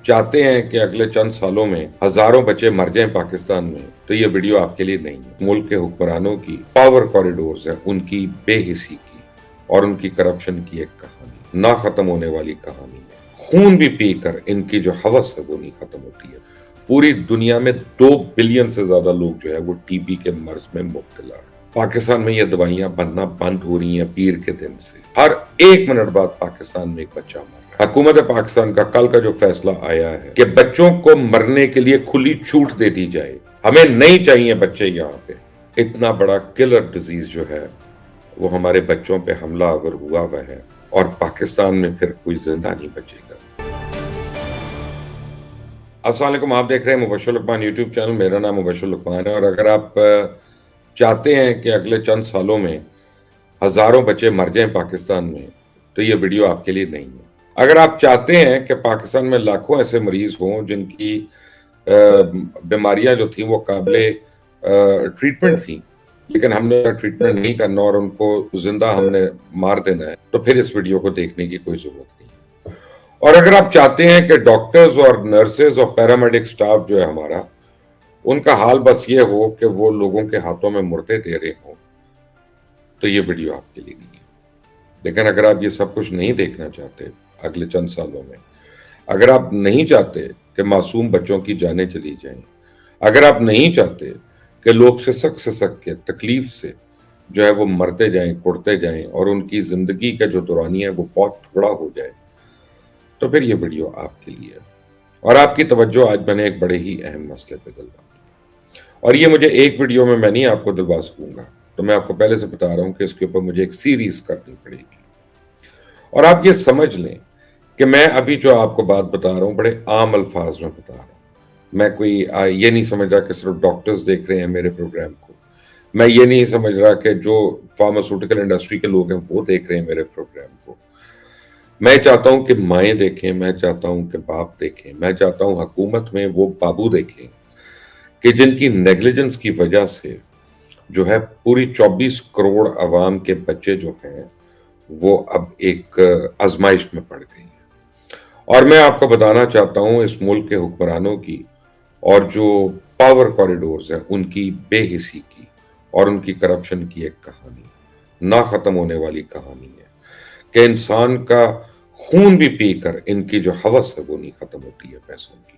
چاہتے ہیں کہ اگلے چند سالوں میں ہزاروں بچے مر جائیں پاکستان میں تو یہ ویڈیو آپ کے لیے نہیں ہے۔ ملک کے حکمرانوں کی پاور کوریڈورز ہیں، ان کی بے حسی کی اور ان کی کرپشن کی ایک کہانی، نہ ختم ہونے والی کہانی ہے۔ خون بھی پی کر ان کی جو ہوس ہے وہ نہیں ختم ہوتی ہے۔ پوری دنیا میں 2 بلین سے زیادہ لوگ جو ہے وہ ٹی بی کے مرض میں مبتلا ہیں۔ پاکستان میں یہ دوائیاں بننا بند ہو رہی ہیں پیر کے دن سے۔ ہر 1 منٹ بعد پاکستان میں ایک بچہ مر رہا ہے۔ حکومت پاکستان کا کل کا جو فیصلہ آیا ہے کہ بچوں کو مرنے کے لیے کھلی چھوٹ دے دی جائے، ہمیں نہیں چاہیے بچے یہاں پہ۔ اتنا بڑا کلر ڈیزیز جو ہے وہ ہمارے بچوں پہ حملہ اگر ہوا ہوا ہے اور پاکستان میں پھر کوئی زندہ نہیں بچے گا۔ السلام علیکم، آپ دیکھ رہے ہیں مبشر لقمان یوٹیوب چینل۔ میرا نام مبشر لقمان ہے، اور اگر آپ چاہتے ہیں کہ اگلے چند سالوں میں ہزاروں بچے مر جائیں پاکستان میں تو یہ ویڈیو آپ کے لیے نہیں ہے۔ اگر آپ چاہتے ہیں کہ پاکستان میں لاکھوں ایسے مریض ہوں جن کی بیماریاں جو تھیں وہ قابل ٹریٹمنٹ تھیں، لیکن ہم نے ٹریٹمنٹ نہیں کرنا اور ان کو زندہ ہم نے مار دینا ہے، تو پھر اس ویڈیو کو دیکھنے کی کوئی ضرورت نہیں۔ اور اگر آپ چاہتے ہیں کہ ڈاکٹرز اور نرسز اور پیرامیڈک سٹاف جو ہے ہمارا، ان کا حال بس یہ ہو کہ وہ لوگوں کے ہاتھوں میں مردے دے رہے ہوں، تو یہ ویڈیو آپ کے لیے نہیں ہے۔ لیکن اگر آپ یہ سب کچھ نہیں دیکھنا چاہتے اگلے چند سالوں میں، اگر آپ نہیں چاہتے کہ معصوم بچوں کی جانیں چلی جائیں، اگر آپ نہیں چاہتے کہ لوگ سسک کے تکلیف سے جو ہے وہ مرتے جائیں، کڑتے جائیں، اور ان کی زندگی کا جو دورانیہ ہے وہ بہت تھوڑا ہو جائے، تو پھر یہ ویڈیو آپ کے لیے ہے۔ اور آپ کی توجہ آج میں نے ایک بڑے ہی اہم مسئلے پہ دلوا دی، اور یہ مجھے ایک ویڈیو میں نہیں آپ کو دلوا سکوں گا، تو میں آپ کو پہلے سے بتا رہا ہوں کہ اس کے اوپر مجھے ایک سیریز کرنی پڑے گی۔ اور آپ یہ سمجھ لیں کہ میں ابھی جو آپ کو بات بتا رہا ہوں بڑے عام الفاظ میں بتا رہا ہوں۔ میں کوئی یہ نہیں سمجھ رہا کہ صرف ڈاکٹرز دیکھ رہے ہیں میرے پروگرام کو، میں یہ نہیں سمجھ رہا کہ جو فارماسیوٹیکل انڈسٹری کے لوگ ہیں وہ دیکھ رہے ہیں میرے پروگرام کو۔ میں چاہتا ہوں کہ مائیں دیکھیں، میں چاہتا ہوں کہ باپ دیکھیں، میں چاہتا ہوں حکومت میں وہ بابو دیکھیں کہ جن کی نیگلیجنس کی وجہ سے جو ہے پوری 24 کروڑ عوام کے بچے جو ہیں وہ اب ایک آزمائش میں پڑ گئی ہیں۔ اور میں آپ کو بتانا چاہتا ہوں اس ملک کے حکمرانوں کی اور جو پاور کوریڈورز ہیں ان کی بے حسی کی اور ان کی کرپشن کی ایک کہانی، نہ ختم ہونے والی کہانی ہے کہ انسان کا خون بھی پی کر ان کی جو ہوس ہے وہ نہیں ختم ہوتی ہے پیسوں کی۔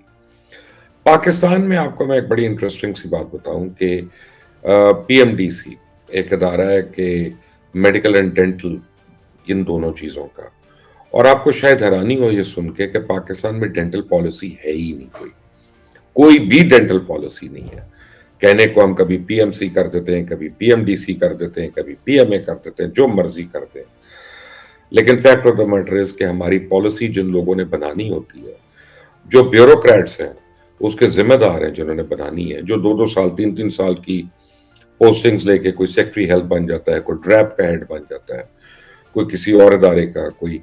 پاکستان میں آپ کو میں ایک بڑی انٹرسٹنگ سی بات بتاؤں کہ پی ایم ڈی سی ایک ادارہ ہے کہ میڈیکل اینڈ ڈینٹل، ان دونوں چیزوں کا، اور آپ کو شاید حیرانی ہو یہ سن کے کہ پاکستان میں ڈینٹل پالیسی ہے ہی نہیں، کوئی بھی ڈینٹل پالیسی نہیں ہے۔ کہنے کو ہم کبھی پی ایم سی کر دیتے ہیں، کبھی پی ایم ڈی سی کر دیتے ہیں، کبھی پی ایم اے کر دیتے ہیں، جو مرضی کرتے ہیں، لیکن fact of the matter is کہ ہماری پالیسی جن لوگوں نے بنانی ہوتی ہے، جو بیوروکریٹس ہیں، اس کے ذمہ دار ہیں جنہوں نے بنانی ہے، جو 2 سال 3 سال کی پوسٹنگز لے کے کوئی سیکٹری ہیلتھ بن جاتا ہے، کوئی ڈریپ کا ہیڈ بن جاتا ہے، کوئی کسی اور ادارے کا، کوئی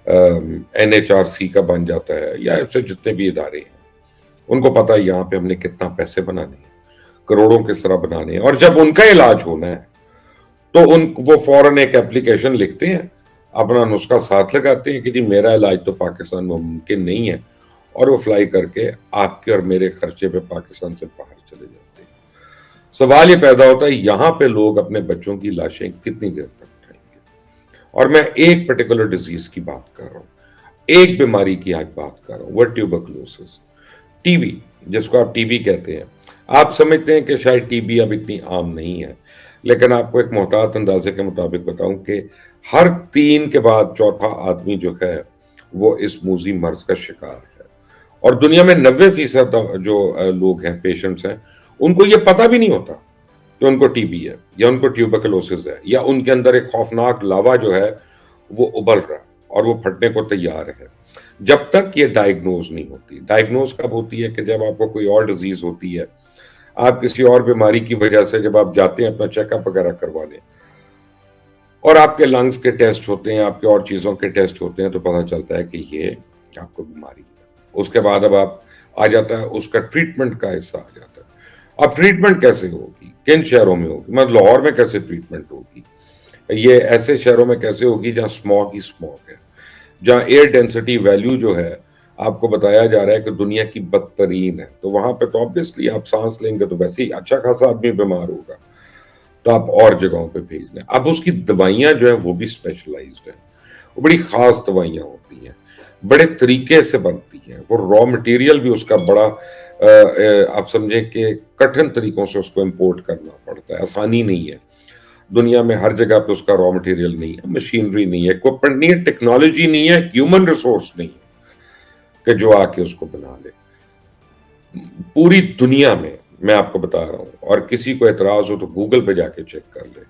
این ایچ آر سی کا بن جاتا ہے، یا ایسے جتنے بھی ادارے ہیں، ان کو پتا ہے یہاں پہ ہم نے کتنا پیسے بنانے ہیں، کروڑوں کس طرح بنانے ہیں، اور جب ان کا علاج ہونا ہے تو وہ فوراً ایک اپلیکیشن لکھتے ہیں، اپنا نسخہ ساتھ لگاتے ہیں کہ جی میرا علاج تو پاکستان میں ممکن نہیں ہے، اور وہ فلائی کر کے آپ کے اور میرے خرچے پہ پاکستان سے باہر چلے جاتے ہیں۔ سوال یہ پیدا ہوتا ہے یہاں پہ لوگ اپنے بچوں کی لاشیں کتنی دیر تک اٹھائیں گے؟ اور میں ایک پرٹیکولر ڈیزیز کی بات کر رہا ہوں، ایک بیماری کی آج بات کر رہا ہوں، وہ ٹیوبرکلوسس، ٹی بی، جس کو آپ ٹی بی کہتے ہیں۔ آپ سمجھتے ہیں کہ شاید ٹی بی اب اتنی عام نہیں ہے، لیکن آپ کو ایک محتاط اندازے کے مطابق بتاؤں کہ ہر 3 کے بعد چوتھا آدمی جو ہے وہ اس موذی مرض کا شکار ہے، اور دنیا میں 90% جو لوگ ہیں، پیشنٹس ہیں، ان کو یہ پتہ بھی نہیں ہوتا کہ ان کو ٹی بی ہے یا ان کو ٹیوبرکلوسس ہے، یا ان کے اندر ایک خوفناک لاوا جو ہے وہ ابل رہا ہے اور وہ پھٹنے کو تیار ہے، جب تک یہ ڈائیگنوز نہیں ہوتی۔ ڈائیگنوز کب ہوتی ہے؟ کہ جب آپ کو کوئی اور ڈیزیز ہوتی ہے، آپ کسی اور بیماری کی وجہ سے جب آپ جاتے ہیں اپنا چیک اپ وغیرہ کروانے، اور آپ کے لنگز کے ٹیسٹ ہوتے ہیں، آپ کے اور چیزوں کے ٹیسٹ ہوتے ہیں، تو پتہ چلتا ہے کہ یہ آپ کو بیماری ہے۔ اس کے بعد اب آپ آ جاتا ہے اس کا ٹریٹمنٹ کا حصہ آ جاتا ہے۔ اب ٹریٹمنٹ کیسے ہوگی؟ کن شہروں میں ہوگی؟ مطلب لاہور میں کیسے ٹریٹمنٹ ہوگی؟ یہ ایسے شہروں میں کیسے ہوگی جہاں اسموگ ہی اسموگ ہے، جہاں ایئر ڈینسٹی ویلیو جو ہے آپ کو بتایا جا رہا ہے کہ دنیا کی بدترین ہے، تو وہاں پہ تو آبویسلی آپ سانس لیں گے تو ویسے ہی اچھا خاصا آدمی بیمار ہوگا، تو آپ اور جگہوں پہ بھیج دیں۔ اب اس کی دوائیاں جو ہیں وہ بھی اسپیشلائزڈ ہیں، وہ بڑی خاص دوائیاں ہوتی ہیں، بڑے طریقے سے بنتی ہیں، وہ را مٹیریل بھی اس کا بڑا آپ سمجھیں کہ کٹھن طریقوں سے اس کو امپورٹ کرنا پڑتا ہے، آسانی نہیں ہے۔ دنیا میں ہر جگہ پہ اس کا را مٹیریل نہیں ہے، مشینری نہیں ہے، اکوپمنٹ نہیں ہے، ٹیکنالوجی نہیں ہے، ہیومن ریسورس نہیں ہے کہ جو آ کے اس کو بنا لے۔ پوری دنیا میں آپ کو بتا رہا ہوں، اور کسی کو اعتراض ہو تو گوگل پہ جا کے چیک کر لے،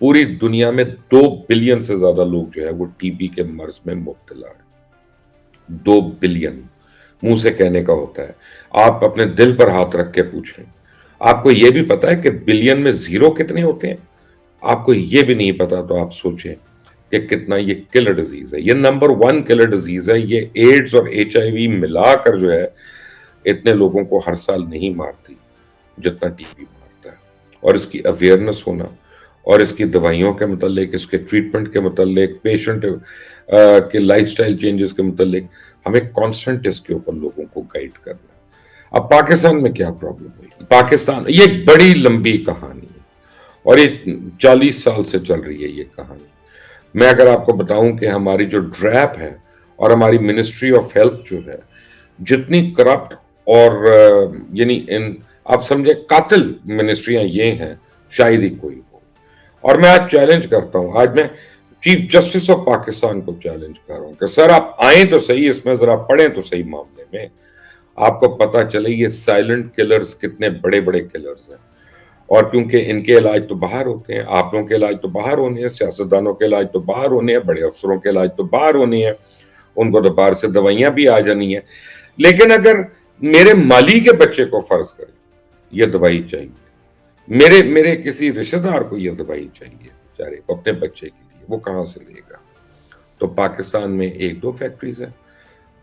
پوری دنیا میں 2 بلین سے زیادہ لوگ جو ہے وہ ٹی بی کے مرض میں مبتلا ہیں۔ 2 بلین منہ سے کہنے کا ہوتا ہے، آپ اپنے دل پر ہاتھ رکھ کے پوچھیں۔ آپ کو یہ بھی پتا ہے کہ بلین میں زیرو کتنے ہوتے ہیں؟ آپ کو یہ بھی نہیں پتا تو آپ سوچیں کہ کتنا یہ کلر ڈیزیز ہے، یہ نمبر 1 کلر ڈیزیز ہے۔ یہ ایڈز اور HIV ملا کر جو ہے اتنے لوگوں کو ہر سال نہیں مارتی جتنا ٹی بی مارتا ہے۔ اور اس کی اویئرنس ہونا، اور اس کی دوائیوں کے متعلق، اس کے ٹریٹمنٹ کے متعلق، پیشنٹ کے لائف سٹائل چینجز کے متعلق ہمیں کانسٹنٹ اس کے اوپر لوگوں کو گائیڈ کرنا ہے۔ اب پاکستان میں کیا پرابلم ہوئی؟ پاکستان یہ ایک بڑی لمبی کہانی ہے، اور یہ 40 سال سے چل رہی ہے یہ کہانی۔ میں اگر آپ کو بتاؤں کہ ہماری جو ڈریپ ہے اور ہماری منسٹری آف ہیلتھ جو ہے، جتنی کرپٹ اور یعنی آپ سمجھے قاتل منسٹریاں یہ ہیں، شاید ہی کوئی ہو۔ اور میں آج چیلنج کرتا ہوں، آج میں چیف جسٹس آف پاکستان کو چیلنج کر رہا ہوں کہ سر آپ آئیں تو صحیح، اس میں ذرا پڑھیں تو صحیح معاملے میں، آپ کو پتا چلے یہ سائلنٹ کلرز کتنے بڑے بڑے کلرز ہیں۔ اور کیونکہ ان کے علاج تو باہر ہوتے ہیں، آپ لوگوں کے علاج تو باہر ہونے ہیں، سیاستدانوں کے علاج تو باہر ہونے ہیں، بڑے افسروں کے علاج تو باہر ہونے ہیں، ان کو تو باہر سے دوائیاں بھی آ جانی ہیں۔ لیکن اگر میرے مالی کے بچے کو فرض کریں یہ دوائی چاہیے، میرے کسی رشتہ دار کو یہ دوائی چاہیے بیچارے کو اپنے بچے کے لیے، وہ کہاں سے لے گا؟ تو پاکستان میں 1-2 فیکٹریز ہیں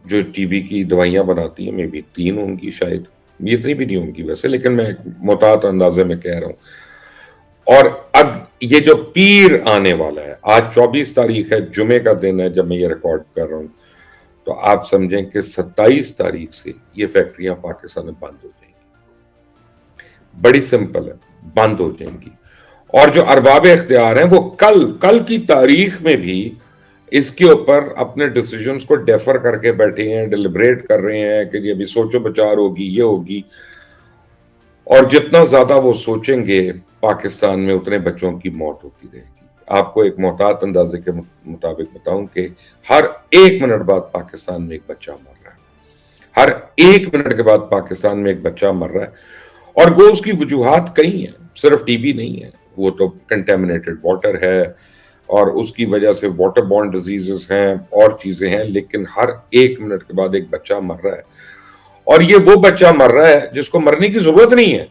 جو ٹی بی کی دوائیاں بناتی ہیں، میں بھی 3 ہوں گی شاید، یہ اتنی بھی نہیں ہوں گی ویسے، لیکن میں محتاط اندازے میں کہہ رہا ہوں۔ اور اب یہ جو پیر آنے والا ہے، آج 24 تاریخ ہے، جمعے کا دن ہے جب میں یہ ریکارڈ کر رہا ہوں، تو آپ سمجھیں کہ 27 تاریخ سے یہ فیکٹریاں پاکستان میں بند ہو جائیں گی۔ بڑی سمپل ہے، بند ہو جائیں گی۔ اور جو ارباب اختیار ہیں وہ کل کی تاریخ میں بھی اس کے اوپر اپنے ڈیسیجنز کو ڈیفر کر کے بیٹھے ہیں، ڈیلیبریٹ کر رہے ہیں کہ یہ ابھی سوچو بچار ہوگی، یہ ہوگی۔ اور جتنا زیادہ وہ سوچیں گے پاکستان میں اتنے بچوں کی موت ہوتی رہے گی۔ آپ کو ایک محتاط اندازے کے مطابق بتاؤں کہ ہر 1 منٹ بعد پاکستان میں ایک بچہ مر رہا ہے، ہر 1 منٹ کے بعد پاکستان میں ایک بچہ مر رہا ہے۔ اور وہ اس کی وجوہات کئی ہیں، صرف ٹی بی نہیں ہے، وہ تو کنٹامنیٹڈ واٹر ہے، اور اس کی وجہ سے واٹر بورن ڈیزیزز ہیں اور چیزیں ہیں، لیکن ہر 1 منٹ کے بعد ایک بچہ مر رہا ہے۔ اور یہ وہ بچہ مر رہا ہے جس کو مرنے کی ضرورت نہیں ہے،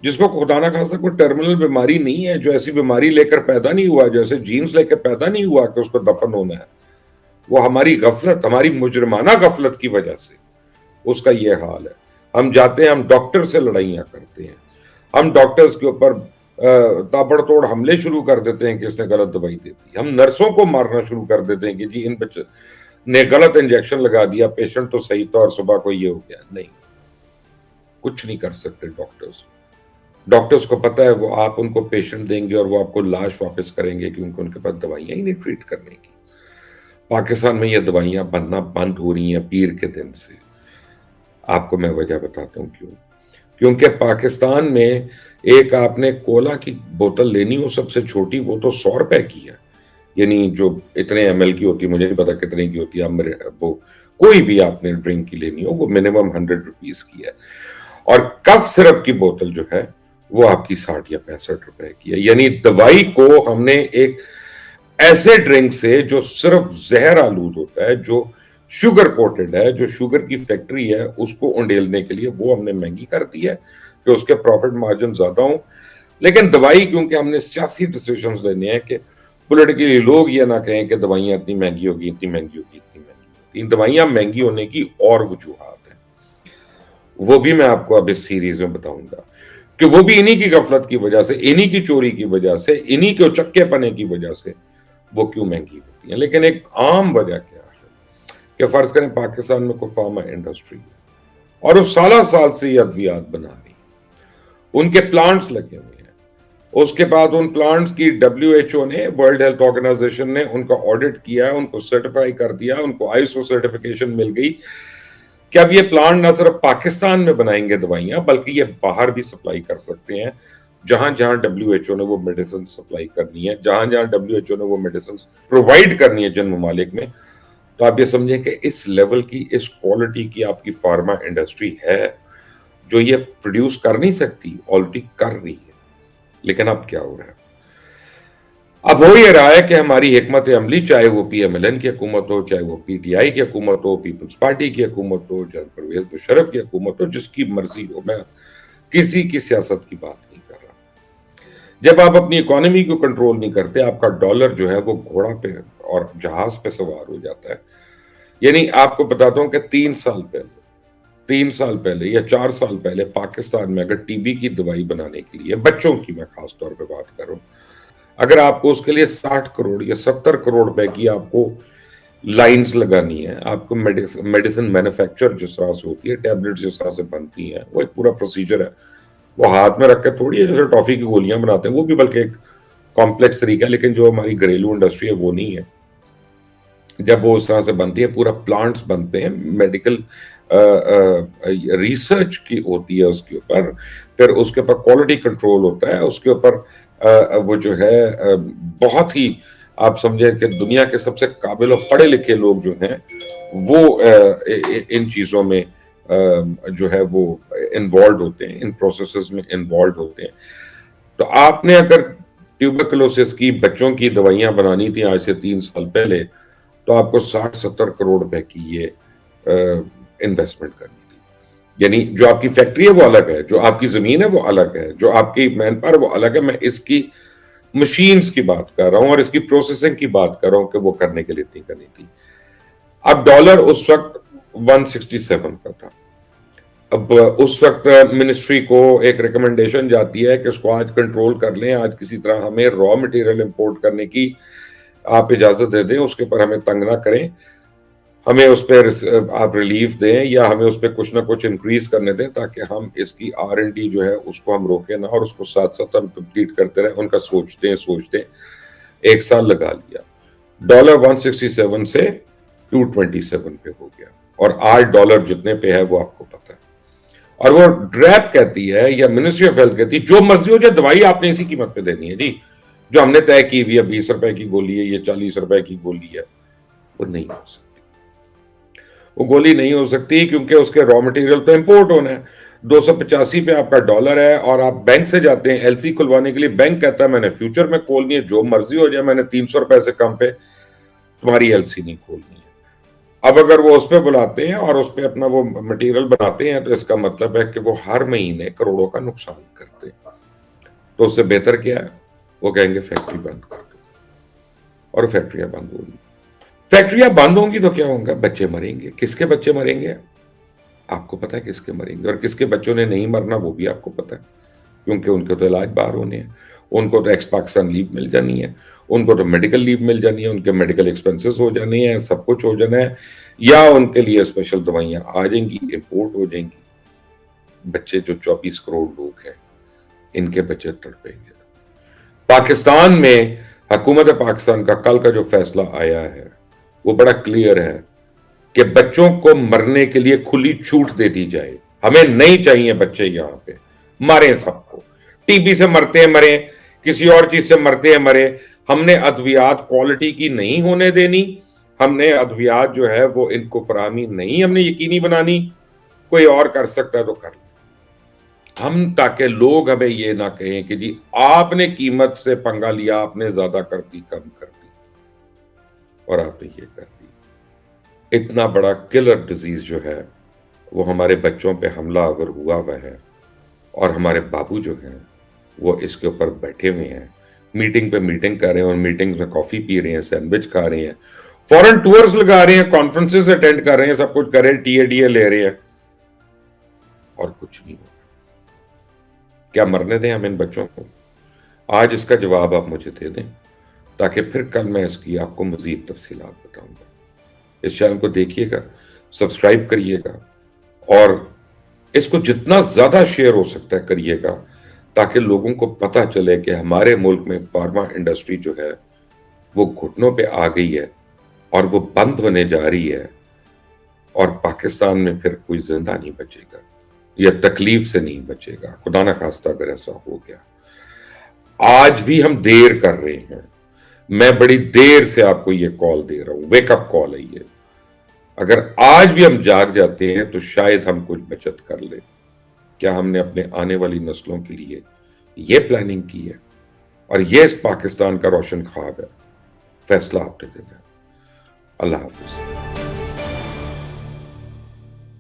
جس کو خدا نہ خواستہ کوئی ٹرمینل بیماری نہیں ہے، جو ایسی بیماری لے کر پیدا نہیں ہوا، جیسے جینز لے کے پیدا نہیں ہوا کہ اس کو دفن ہونا ہے۔ وہ ہماری غفلت، ہماری مجرمانہ غفلت کی وجہ سے اس کا یہ حال ہے۔ ہم جاتے ہیں، ہم ڈاکٹر سے لڑائیاں کرتے ہیں، ہم ڈاکٹرز کے اوپر تابڑ توڑ حملے شروع کر دیتے ہیں کہ اس نے غلط دوائی دے دی، ہم نرسوں کو مارنا شروع کر دیتے ہیں کہ جی ان بچے نے غلط انجیکشن لگا دیا، پیشنٹ تو صحیح تھا اور صبح کو یہ ہو گیا۔ نہیں، کچھ نہیں کر سکتے ڈاکٹرز کو پتہ ہے وہ آپ ان کو پیشنٹ دیں گے اور وہ آپ کو لاش واپس کریں گے کیونکہ ان کے پاس دوائیاں ہی نہیں ٹریٹ کرنے کی۔ پاکستان میں یہ دوائیاں بننا بند ہو رہی ہیں پیر کے دن سے۔ آپ کو میں وجہ بتاتا ہوں کیوں۔ کیونکہ پاکستان میں ایک آپ نے کولا کی بوتل لینی ہو سب سے چھوٹی، وہ تو 100 روپے کی ہے، یعنی جو اتنے ایم ایل کی ہوتی ہے، مجھے نہیں پتا کتنے کی ہوتی ہے، وہ کوئی بھی آپ نے ڈرنک کی لینی ہو وہ منیمم 100 روپیز کی ہے۔ اور کف سرپ کی بوتل جو ہے وہ آپ کی 60 یا 65 روپے کی ہے۔ یعنی دوائی کو ہم نے ایک ایسے ڈرنک سے جو صرف زہر آلود ہوتا ہے، جو شوگر کوٹڈ ہے، جو شوگر کی فیکٹری ہے، اس کو انڈیلنے کے لیے وہ ہم نے مہنگی کر دی ہے کہ اس کے پروفٹ مارجن زیادہ ہوں۔ لیکن دوائی کیونکہ ہم نے سیاسی ڈیسیجنز لینے ہیں کہ پولیٹیکلی لوگ یہ نہ کہیں کہ دوائیاں اتنی مہنگی ہوگی، اتنی مہنگی ہوگی، اتنی مہنگی ہوگی۔ ان دوائیاں مہنگی ہونے کی اور وجوہات ہیں، وہ بھی میں آپ کو اب اس سیریز میں بتاؤں گا کہ وہ بھی انہی کی غفلت کی وجہ سے، انہی کی چوری کی وجہ سے، انہی کے چکے پنے کی وجہ سے وہ کیوں مہنگی ہوتی ہیں۔ لیکن ایک عام وجہ کیا ہے؟ کہ فرض کریں پاکستان میں کوئی فارما انڈسٹری ہے اور وہ سالہ سال سے یہ ادویات بنا رہی ہے، ان کے پلانٹس لگے ہوئے ہیں، اس کے بعد ان پلانٹس کی WHO نے، ورلڈ ہیلتھ آرگنائزیشن نے ان کا آڈٹ کیا، ان کو سرٹیفائی کر دیا، ان کو ISO سرٹیفکیشن مل گئی کہ اب یہ پلانٹ نہ صرف پاکستان میں بنائیں گے دوائیاں، بلکہ یہ باہر بھی سپلائی کر سکتے ہیں، جہاں جہاں WHO نے وہ میڈیسن سپلائی کرنی ہے، جہاں جہاں WHO نے وہ میڈیسن پرووائڈ کرنی ہے جن ممالک میں. تو آپ یہ سمجھیں کہ اس لیول کی، اس کوالٹی کی آپ کی فارما انڈسٹری ہے جو یہ پروڈیوس کر نہیں سکتی، آلریڈی کر رہی ہے. لیکن اب کیا ہو رہا ہے؟ اب ہو یہ رہا ہے کہ ہماری حکمت عملی، چاہے وہ PMLN کی حکومت ہو، چاہے وہ PTI کی حکومت ہو، پیپلز پارٹی کی حکومت ہو، چاہے پرویز مشرف کی حکومت ہو، جس کی مرضی ہو، میں کسی کی سیاست کی بات نہیں کر رہا. جب آپ اپنی اکانومی کو کنٹرول نہیں کرتے، آپ کا ڈالر جو ہے وہ گھوڑا پہ اور جہاز پہ سوار ہو جاتا ہے. یعنی آپ کو بتاتا ہوں کہ 3 سال پہلے یا 4 سال پہلے پاکستان میں اگر TB کی دوائی بنانے کے لیے، بچوں کی میں خاص طور پہ بات کروں، اگر آپ کو اس کے لیے 60 کروڑ یا 70 کروڑ روپے کی آپ کو لائنز لگانی ہے، آپ کو میڈیسن مینوفیکچر جس طرح سے ہوتی ہے، ٹیبلٹ جس طرح سے بنتی ہیں، وہ ایک پورا پروسیجر ہے. وہ ہاتھ میں رکھ کے تھوڑی ہے جیسے ٹافی کی گولیاں بناتے ہیں، وہ بھی بلکہ ایک کمپلیکس طریقہ ہے. لیکن جو ہماری گھریلو انڈسٹری ہے وہ نہیں ہے. جب وہ اس طرح سے بنتی ہے، پورا پلانٹس بنتے ہیں، میڈیکل ریسرچ کی ہوتی ہے اس کے اوپر، پھر اس کے اوپر کوالٹی کنٹرول ہوتا ہے، اس کے اوپر وہ جو ہے بہت ہی، آپ سمجھیں کہ دنیا کے سب سے قابل اور پڑھے لکھے لوگ جو ہیں وہ ان چیزوں میں جو ہے وہ انوالوڈ ہوتے ہیں، ان پروسیسز میں انوالوڈ ہوتے ہیں. تو آپ نے اگر ٹیوبرکلوسس کی بچوں کی دوائیاں بنانی تھی آج سے 3 سال پہلے، تو آپ کو 60-70 کروڑ روپے کی یہ انویسٹمنٹ کرنی تھی. یعنی جو آپ کی فیکٹری ہے وہ الگ ہے، جو آپ کی زمین ہے وہ الگ ہے، جو آپ کی مین پاور وہ الگ ہے. میں اس کی مشینز کی بات کر رہا ہوں اور اس کی پروسیسنگ کی بات کر رہا ہوں کہ وہ کرنے کے لیے اتنی کرنی تھی. اب ڈالر اس وقت 167 کا تھا. اب اس وقت منسٹری کو ایک ریکمنڈیشن جاتی ہے کہ اس کو آج کنٹرول کر لیں، آج کسی طرح ہمیں را مٹیریل امپورٹ کرنے کی آپ اجازت دے دیں، اس کے پر ہمیں تنگ نہ کریں، ہمیں اس پہ آپ ریلیف دیں یا ہمیں اس پہ کچھ نہ کچھ انکریز کرنے دیں تاکہ ہم اس کی R&D جو ہے اس کو ہم روکیں نہ، اور اس کو ساتھ ساتھ ہم کمپلیٹ کرتے رہیں. ان کا سوچتے 1 سال لگا لیا. ڈالر 167 سے 227 پہ ہو گیا، اور آج ڈالر جتنے پہ ہے وہ آپ کو پتہ ہے. اور وہ ڈریپ کہتی ہے یا منسٹری آف ہیلتھ کہتی ہے جو مرضی ہو جائے دوائی آپ نے اسی قیمت پہ دینی ہے جی، جو ہم نے طے کی ہوئی ہے 20 روپے کی گولی ہے، یہ 40 روپے کی گولی ہے. وہ نہیں ہو سکتی، وہ گولی نہیں ہو سکتی کیونکہ اس کے را مٹیریل تو امپورٹ ہونا ہے. 285 پہ آپ کا ڈالر ہے اور آپ بینک سے جاتے ہیں LC کھلوانے کے لیے، بینک کہتا ہے میں نے فیوچر میں کھولنی ہے، جو مرضی ہو جائے، میں نے 300 روپے سے کم پہ تمہاری LC نہیں کھولنی ہے. اب اگر وہ اس پہ بلاتے ہیں اور اس پہ اپنا وہ مٹیریل بناتے ہیں تو اس کا مطلب ہے کہ وہ ہر مہینے کروڑوں کا نقصان کرتے ہیں. تو اس سے بہتر کیا ہے؟ وہ کہیں گے فیکٹری بند کر دو، اور فیکٹریاں بند ہوں گی. فیکٹریاں بند ہوں گی تو کیا ہوگا؟ بچے مریں گے. کس کے بچے مریں گے؟ آپ کو پتا ہے کس کے مریں گے، اور کس کے بچوں نے نہیں مرنا وہ بھی آپ کو پتا ہے، کیونکہ ان کے تو علاج باہر ہونے ہیں، ان کو تو ایکس پاکستان لیو مل جانی ہے، ان کو تو میڈیکل لیو مل جانی ہے، ان کے میڈیکل ایکسپنسز ہو جانے ہیں، سب کچھ ہو جانا ہے، یا ان کے لیے اسپیشل دوائیاں آ جائیں گی، امپورٹ ہو جائیں گی. بچے جو 24 کروڑ لوگ ہیں ان کے بچے تڑپیں گے. پاکستان میں حکومت پاکستان کا کل کا جو فیصلہ آیا ہے وہ بڑا کلیئر ہے کہ بچوں کو مرنے کے لیے کھلی چھوٹ دے دی جائے. ہمیں نہیں چاہیے بچے یہاں پہ مریں، سب کو TB سے مرتے ہیں مریں، کسی اور چیز سے مرتے ہیں مریں. ہم نے ادویات کوالٹی کی نہیں ہونے دینی، ہم نے ادویات جو ہے وہ ان کو فراہمی نہیں ہم نے یقینی بنانی. کوئی اور کر سکتا ہے تو کر لیں ہم، تاکہ لوگ ہمیں یہ نہ کہیں کہ جی آپ نے قیمت سے پنگا لیا، آپ نے زیادہ کر دی، کم کر دی، اور آپ نے یہ کر دی. اتنا بڑا کلر ڈیزیز جو ہے وہ ہمارے بچوں پہ حملہ آور ہوا ہے، اور ہمارے بابو جو ہیں وہ اس کے اوپر بیٹھے ہوئے ہیں، میٹنگ پہ میٹنگ کر رہے ہیں، اور میٹنگز میں کافی پی رہے ہیں، سینڈوچ کھا رہے ہیں، فورن ٹورز لگا رہے ہیں، کانفرنسز اٹینڈ کر رہے ہیں، سب کچھ کر رہے ہیں، TA لے رہے ہیں، اور کچھ نہیں ہو. کیا مرنے دیں ہم ان بچوں کو؟ آج اس کا جواب آپ مجھے دے دیں تاکہ پھر کل میں اس کی آپ کو مزید تفصیلات بتاؤں گا. اس چینل کو دیکھیے گا، سبسکرائب کریے گا، اور اس کو جتنا زیادہ شیئر ہو سکتا ہے کریے گا، تاکہ لوگوں کو پتہ چلے کہ ہمارے ملک میں فارما انڈسٹری جو ہے وہ گھٹنوں پہ آ گئی ہے اور وہ بند ہونے جا رہی ہے، اور پاکستان میں پھر کوئی زندہ نہیں بچے گا یا تکلیف سے نہیں بچے گا، خدا نہ خواستہ اگر ایسا ہو گیا۔ آج بھی ہم دیر کر رہے ہیں، میں بڑی دیر سے آپ کو یہ کال دے رہا ہوں، ویک اپ کال ہے یہ۔ اگر آج بھی ہم جاگ جاتے ہیں تو شاید ہم کچھ بچت کر لیں۔ کیا ہم نے اپنے آنے والی نسلوں کے لیے یہ پلاننگ کی ہے؟ اور یہ اس پاکستان کا روشن خواب ہے، فیصلہ آپ نے دینا ہے۔ اللہ حافظ۔